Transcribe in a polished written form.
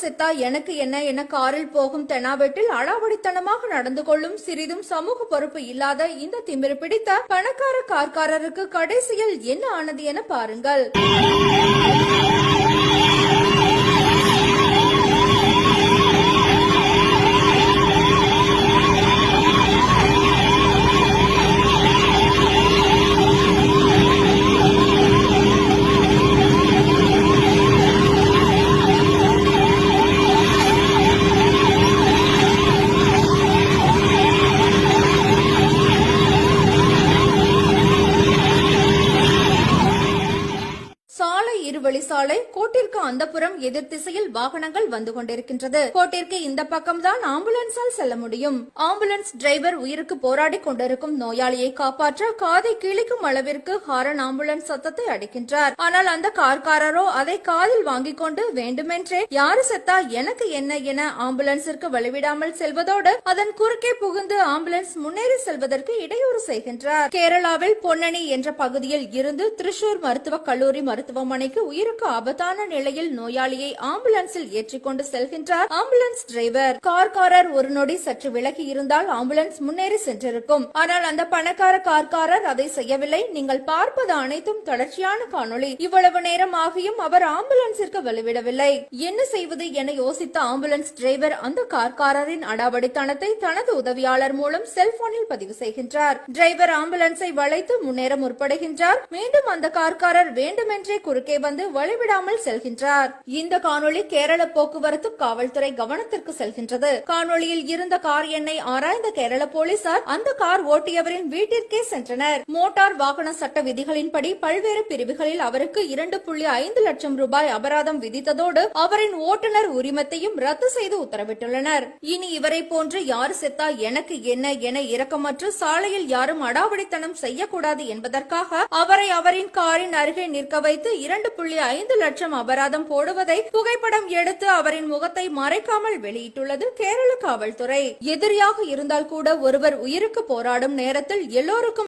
செத்தா எனக்கு என்ன என காரில் போகும் தெனாவெட்டில் அடாவடித்தனமாக நடந்து கொள்ளும் சிறிதும் சமூக பொறுப்பு இல்லாத இந்த திமிரு பிடித்த பணக்கார கார்காரருக்கு கடைசியில் என்ன ஆனது என பாருங்கள். சாலை இருவழி சாலை. கோட்டிற்கு அந்தப்புறம் எதிர் திசையில் வாகனங்கள் வந்து கொண்டிருக்கின்றது. கோட்டிற்கு இந்த பக்கம்தான் ஆம்புலன்ஸால் செல்ல முடியும். ஆம்புலன்ஸ் டிரைவர் உயிருக்கு போராடி கொண்டிருக்கும் நோயாளியை காப்பாற்ற காதை கிழிக்கும் அளவிற்கு ஹாரன் ஆம்புலன்ஸ் சத்தத்தை அடிக்கின்றார். ஆனால் அந்த கார்காரரோ அதை காதில் வாங்கிக் கொண்டு வேண்டுமென்றே யாரு செத்தா எனக்கு என்ன என ஆம்புலன்ஸிற்கு வழிவிடாமல் செல்வதோடு அதன் குறுக்கே புகுந்து ஆம்புலன்ஸ் முன்னேறி செல்வதற்கு இடையூறு செய்கின்றார். கேரளாவில் பொன்னணி என்ற பகுதியில் இருந்து திரிசூர் மருத்துவக் கல்லூரி மருத்துவமனைக்கு உயிருக்கு ஆபத்தான நிலையில் நோயாளியை ஆம்புலன்ஸில் ஏற்றிக்கொண்டு செல்கின்றார் ஆம்புலன்ஸ் டிரைவர். கார்காரர் ஒரு நொடி சற்று விலகி இருந்தால் ஆம்புலன்ஸ் முன்னேறி சென்றிருக்கும். ஆனால் அந்த பணக்கார கார்காரர் அதை செய்யவில்லை. நீங்கள் பார்ப்பது அனைத்தும் தொடர்ச்சியான காணொளி. இவ்வளவு நேரம் ஆகியும் அவர் ஆம்புலன்ஸிற்கு வழிவிடவில்லை. என்ன செய்வது என யோசித்த ஆம்புலன்ஸ் டிரைவர் அந்த கார்காரரின் அடாவடித்தனத்தை தனது உதவியாளர் மூலம் செல்போனில் பதிவு செய்கின்றார். டிரைவர் ஆம்புலன்ஸை வளைத்து முன்னேற முற்படுகின்றார். மீண்டும் அந்த கார்காரர் வேண்டுமென்றே குறுக்கே வந்து வழிவிடாமல் செல்கின்றார். இந்த காணொளி கேரள போக்குவரத்து காவல்துறை கவனத்திற்கு செல்கின்றது. காணொளியில் இருந்த கார் எண்ணை ஆராய்ந்த கேரள போலீசார் அந்த கார் ஓட்டியவரின் வீட்டிற்கே சென்றனர். மோட்டார் வாகன சட்ட விதிகளின்படி பல்வேறு பிரிவுகளில் அவருக்கு 2.5 லட்சம் ரூபாய் அபராதம் விதித்ததோடு அவரின் ஓட்டுநர் உரிமத்தையும் ரத்து செய்து உத்தரவிட்டுள்ளனர். இனி இவரை போன்று யாரு செத்தா எனக்கு என்ன என இரக்கமற்று சாலையில் யாரும் அடாவடித்தனம் செய்யக்கூடாது என்பதற்காக அவரை அவரின் காரின் அருகே நிற்க வைத்து 2.5 லட்சம் அபராதம் போடுவதை புகைப்படம் எடுத்து அவரின் முகத்தை மறைக்காமல் வெளியிட்டுள்ளது கேரள காவல்துறை. எதிரியாக இருந்தால் கூட ஒருவர் உயிருக்கு போராடும் நேரத்தில் எல்லோருக்கும்